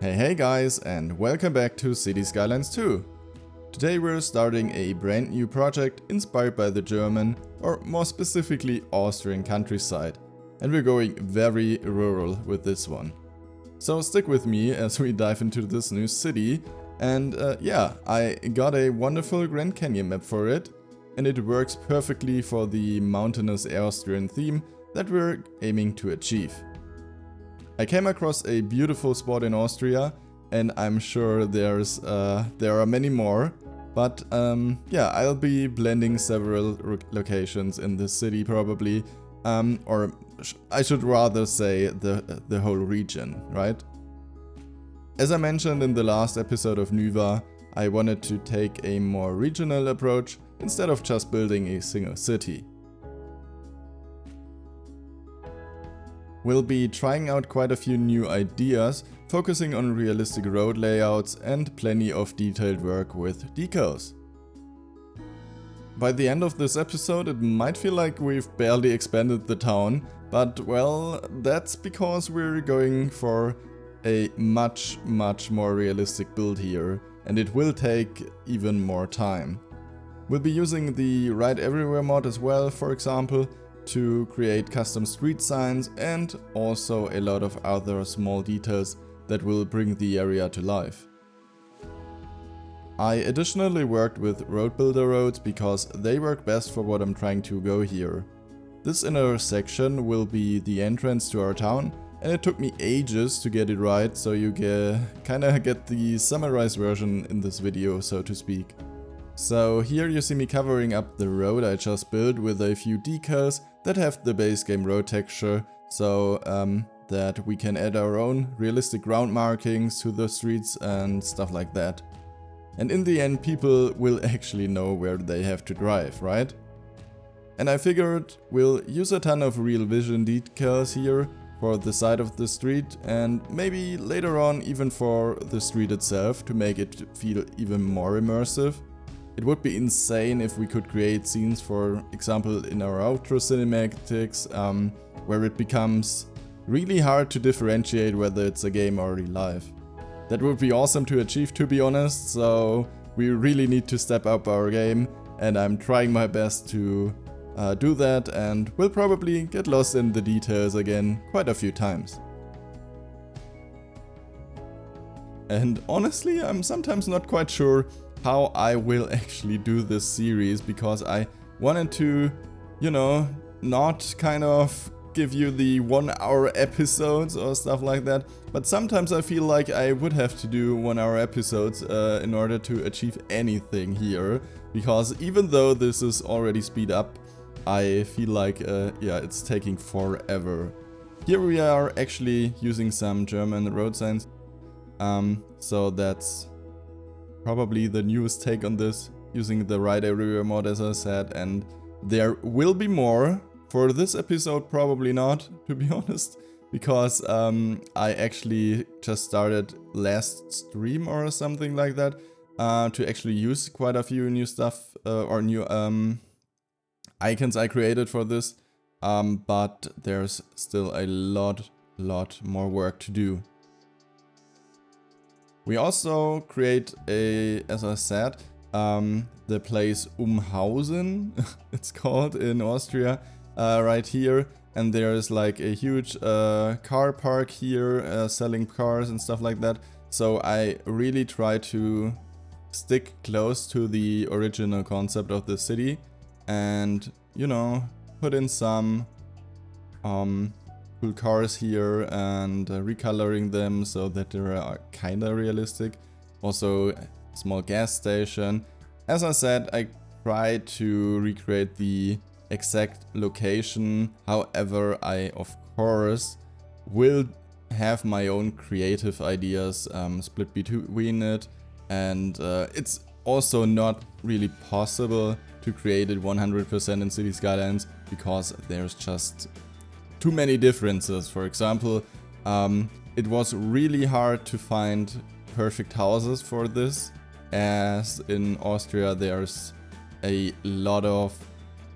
Hey guys, and welcome back to City Skylines 2. Today we're starting a brand new project inspired by the German, or more specifically Austrian countryside, and we're going very rural with this one. So stick with me as we dive into this new city, and yeah, I got a wonderful Grand Canyon map for it, and it works perfectly for the mountainous Austrian theme that we're aiming to achieve. I came across a beautiful spot in Austria, and I'm sure there are many more, but yeah, I'll be blending several locations in this city probably, or I should rather say the whole region, right? As I mentioned in the last episode of Nuva, I wanted to take a more regional approach instead of just building a single city. We'll be trying out quite a few new ideas, focusing on realistic road layouts and plenty of detailed work with decals. By the end of this episode it might feel like we've barely expanded the town, but well, that's because we're going for a much more realistic build here, and it will take even more time. We'll be using the Ride Everywhere mod as well, for example, to create custom street signs and also a lot of other small details that will bring the area to life. I additionally worked with road builder roads because they work best for what I'm trying to go here. This inner section will be the entrance to our town, and it took me ages to get it right, so you kinda get the summarized version in this video, so to speak. So here you see me covering up the road I just built with a few decals that have the base game road texture, so that we can add our own realistic ground markings to the streets and stuff like that. And in the end people will actually know where they have to drive, right? And I figured we'll use a ton of real vision decals here for the side of the street, and maybe later on even for the street itself to make it feel even more immersive. It would be insane if we could create scenes, for example in our outro cinematics, where it becomes really hard to differentiate whether it's a game or real life. That would be awesome to achieve, to be honest, so we really need to step up our game, and I'm trying my best to do that, and will probably get lost in the details again quite a few times. And honestly, I'm sometimes not quite sure how I will actually do this series, because I wanted to, you know, not kind of give you the 1-hour episodes or stuff like that, but sometimes I feel like I would have to do 1-hour episodes in order to achieve anything here, because even though this is already speed up, I feel like yeah, it's taking forever. Here we are actually using some German road signs, so that's probably the newest take on this, using the Ride Everywhere mod as I said, and there will be more. For this episode probably not, to be honest, because I actually just started last stream or something like that to actually use quite a few new stuff or new icons I created for this, but there's still a lot more work to do. We also create as I said, the place Umhausen, it's called in Austria, right here, and there's like a huge car park here, selling cars and stuff like that. So I really try to stick close to the original concept of the city, and you know, put in some cool cars here and recoloring them so that they are kinda realistic. Also small gas station. As I said, I tried to recreate the exact location, however I of course will have my own creative ideas split between it, and it's also not really possible to create it 100% in City Skylines because there's just too many differences. For example, it was really hard to find perfect houses for this, as in Austria there's a lot of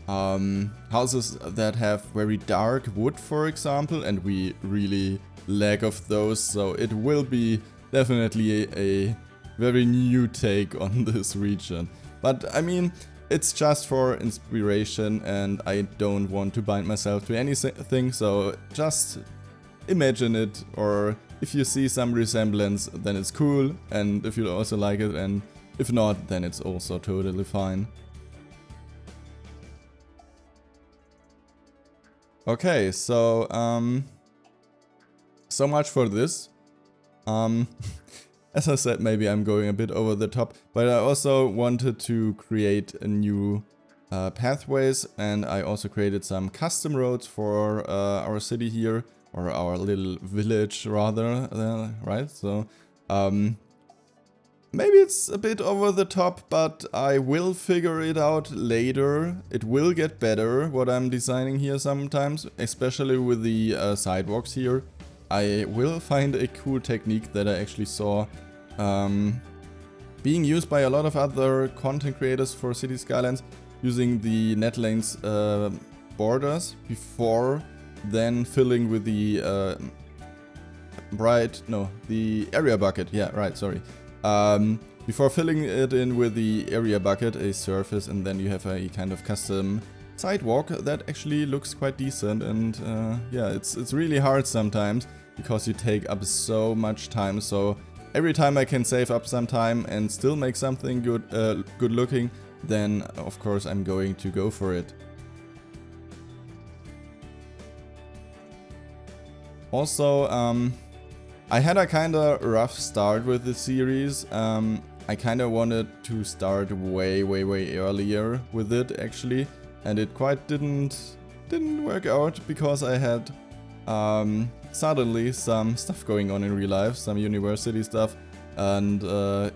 houses that have very dark wood, for example, and we really lack of those, so it will be definitely a very new take on this region. But I mean, it's just for inspiration and I don't want to bind myself to anything, so just imagine it, or if you see some resemblance then it's cool, and if you also like it, and if not then it's also totally fine. Okay, so so much for this. As I said, maybe I'm going a bit over the top, but I also wanted to create a new pathways, and I also created some custom roads for our city here, or our little village rather, right? So maybe it's a bit over the top, but I will figure it out later. It will get better, what I'm designing here sometimes, especially with the sidewalks here. I will find a cool technique that I actually saw being used by a lot of other content creators for City Skylines, using the netlanes borders before then filling with the the area bucket. Yeah, right, sorry. Before filling it in with the area bucket, a surface, and then you have a kind of custom sidewalk that actually looks quite decent. And yeah, it's really hard sometimes because you take up so much time. So every time I can save up some time and still make something good looking, then of course I'm going to go for it. Also, I had a kinda rough start with the series. I kinda wanted to start way earlier with it actually, and it quite didn't work out because I had suddenly some stuff going on in real life, some university stuff, and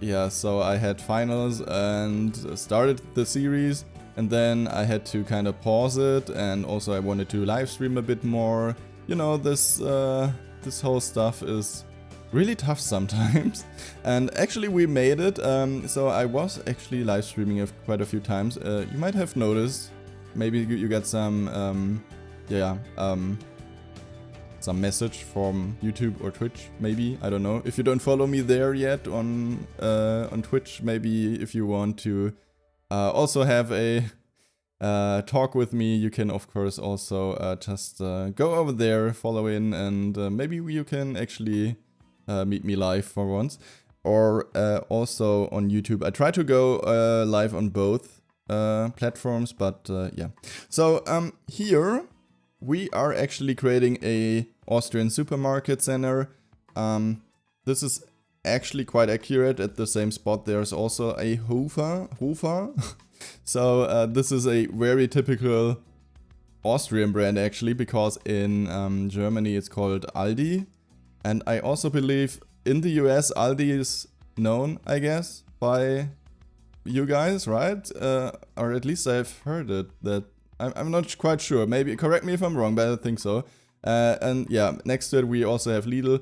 yeah, so I had finals and started the series, and then I had to kind of pause it, and also I wanted to live stream a bit more. You know, this whole stuff is really tough sometimes. And actually we made it, so I was actually live streaming quite a few times. You might have noticed, maybe you get some, some message from YouTube or Twitch, maybe, I don't know. If you don't follow me there yet on Twitch, maybe if you want to also have a talk with me, you can of course also just go over there, follow in, and maybe you can actually meet me live for once, or also on YouTube. I try to go live on both platforms, but yeah. So here we are actually creating a Austrian supermarket center. This is actually quite accurate. At the same spot there's also a Hofer. So this is a very typical Austrian brand actually, because in Germany it's called Aldi. And I also believe in the US Aldi is known, I guess, by you guys, right? Or at least I've heard it. That I'm not quite sure. Maybe correct me if I'm wrong, but I think so. And yeah, next to it we also have Lidl,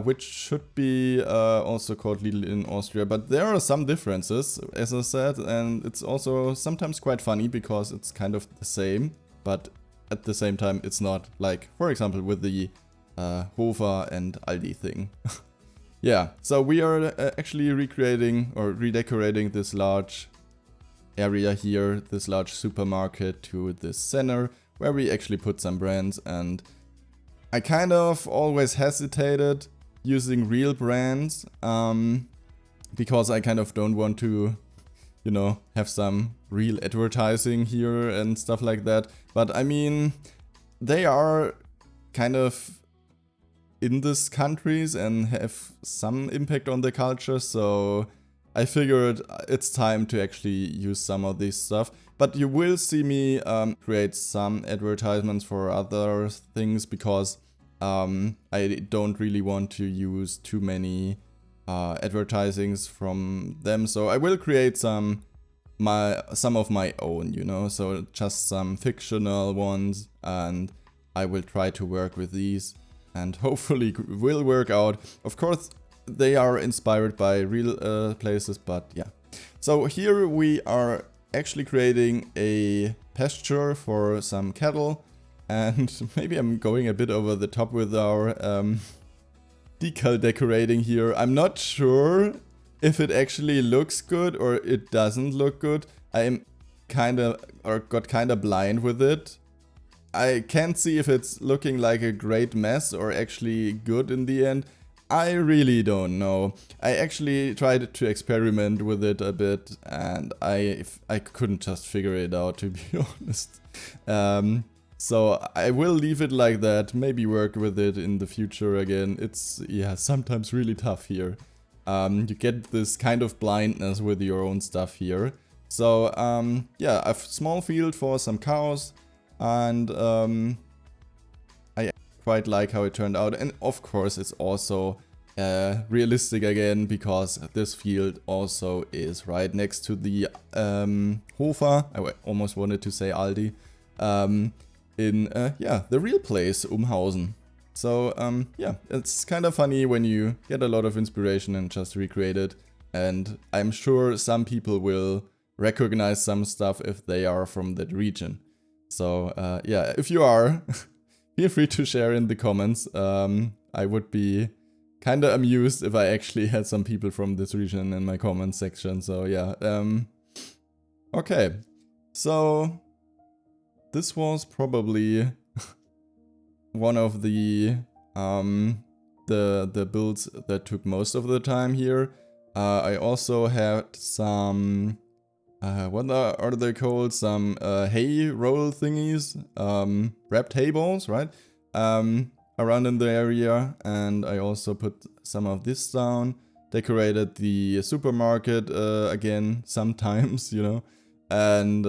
which should be also called Lidl in Austria. But there are some differences, as I said, and it's also sometimes quite funny because it's kind of the same, but at the same time it's not. Like, for example, with the Hofer and Aldi thing. Yeah, so we are actually recreating or redecorating this large area here, this large supermarket, to this center where we actually put some brands. And I kind of always hesitated using real brands because I kind of don't want to, you know, have some real advertising here and stuff like that. But I mean, they are kind of in these countries and have some impact on the culture, so I figured it's time to actually use some of this stuff. But you will see me create some advertisements for other things, because I don't really want to use too many advertisings from them. So I will create some of my own, you know, so just some fictional ones, and I will try to work with these, and hopefully will work out. Of course, they are inspired by real places, but yeah. So here we are actually creating a pasture for some cattle, and maybe I'm going a bit over the top with our decal decorating here. I'm not sure if it actually looks good or it doesn't look good. I'm got kinda blind with it. I can't see if it's looking like a great mess or actually good in the end. I really don't know. I actually tried to experiment with it a bit and I couldn't just figure it out, to be honest. So I will leave it like that, maybe work with it in the future again. It's, yeah, sometimes really tough here. You get this kind of blindness with your own stuff here. So yeah, a small field for some cows, and I quite like how it turned out. And of course it's also realistic again, because this field also is right next to the Hofer. I almost wanted to say Aldi. In yeah, the real place, Umhausen. So yeah, it's kind of funny when you get a lot of inspiration and just recreate it. And I'm sure some people will recognize some stuff if they are from that region. So yeah, if you are, feel free to share in the comments. I would be kind of amused if I actually had some people from this region in my comment section. So yeah, okay. So this was probably one of the builds that took most of the time here. I also had some what are they called? Some hay roll thingies, wrapped hay balls, right? Around in the area, and I also put some of this down. Decorated the supermarket again sometimes, you know, and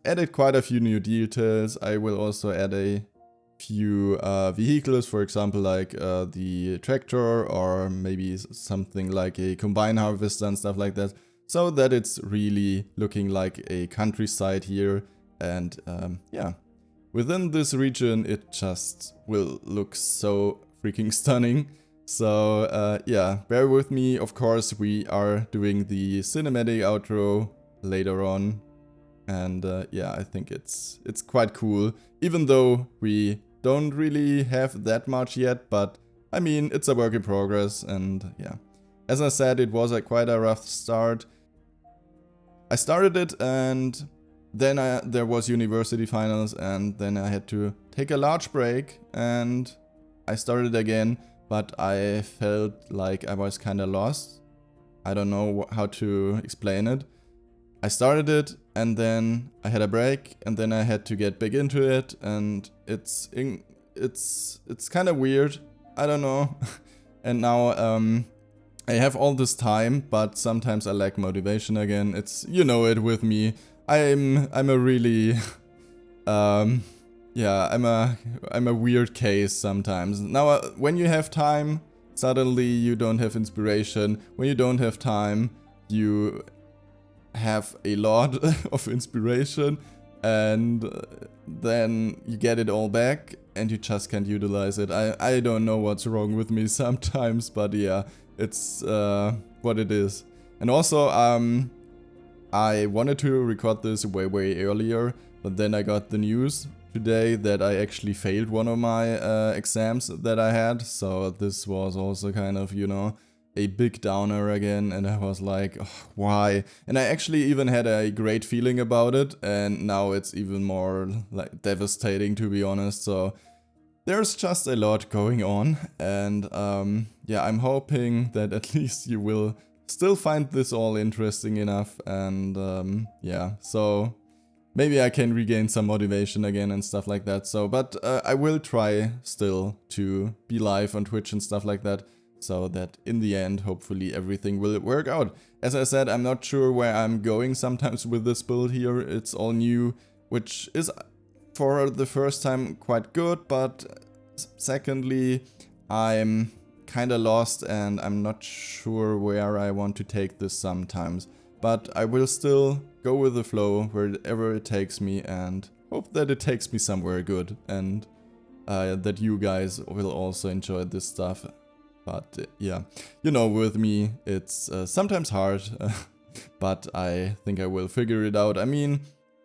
added quite a few new details. I will also add a few vehicles, for example, like the tractor, or maybe something like a combine harvester and stuff like that, so that it's really looking like a countryside here. And yeah, within this region it just will look so freaking stunning. So yeah, bear with me. Of course, we are doing the cinematic outro later on. And yeah, I think it's quite cool, even though we don't really have that much yet, but I mean, it's a work in progress. And yeah, as I said, it was quite a rough start. I started it, and then there was university finals, and then I had to take a large break, and I started again, but I felt like I was kind of lost. I don't know how to explain it. I started it, and then I had a break, and then I had to get back into it, and it's kind of weird. I don't know. And now I have all this time, but sometimes I lack motivation again. It's, you know it with me. I'm a really yeah, I'm a weird case sometimes. Now when you have time, suddenly you don't have inspiration. When you don't have time, you have a lot of inspiration, and then you get it all back and you just can't utilize it. I don't know what's wrong with me sometimes, but yeah, it's what it is. And also I wanted to record this way earlier, but then I got the news today that I actually failed one of my exams that I had. So this was also kind of, you know, a big downer again, and I was like, oh, why? And I actually even had a great feeling about it, and now it's even more like devastating, to be honest. So there's just a lot going on, and yeah, I'm hoping that at least you will still find this all interesting enough. And yeah, so maybe I can regain some motivation again and stuff like that. So, but I will try still to be live on Twitch and stuff like that, so that in the end, hopefully everything will work out. As I said, I'm not sure where I'm going sometimes with this build here. It's all new, which is for the first time quite good, but secondly, I'm kinda lost and I'm not sure where I want to take this sometimes. But I will still go with the flow wherever it takes me, and hope that it takes me somewhere good, and that you guys will also enjoy this stuff. But yeah, you know, with me, it's sometimes hard, but I think I will figure it out. I mean,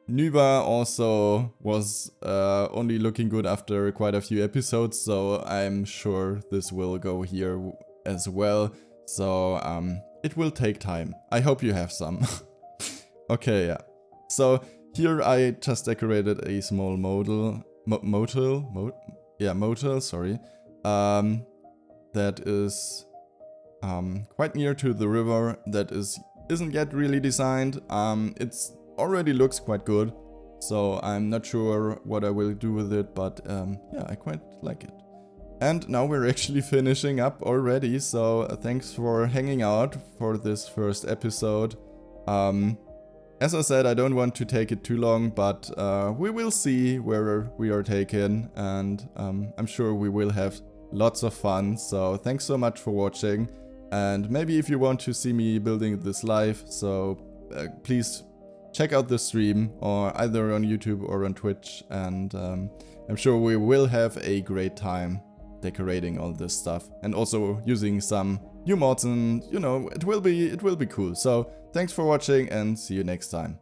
Nuba also was only looking good after quite a few episodes, so I'm sure this will go here as well. So it will take time. I hope you have some. Okay, yeah. So here I just decorated a small motel, sorry. That is quite near to the river. That isn't yet really designed. It's already looks quite good. So I'm not sure what I will do with it, but yeah, I quite like it. And now we're actually finishing up already, so thanks for hanging out for this first episode. As I said, I don't want to take it too long, but we will see where we are taken, and I'm sure we will have lots of fun. So thanks so much for watching, and maybe if you want to see me building this live, so please check out the stream, or either on YouTube or on Twitch, and I'm sure we will have a great time decorating all this stuff, and also using some new mods, and you know, it will be cool. So thanks for watching, and see you next time.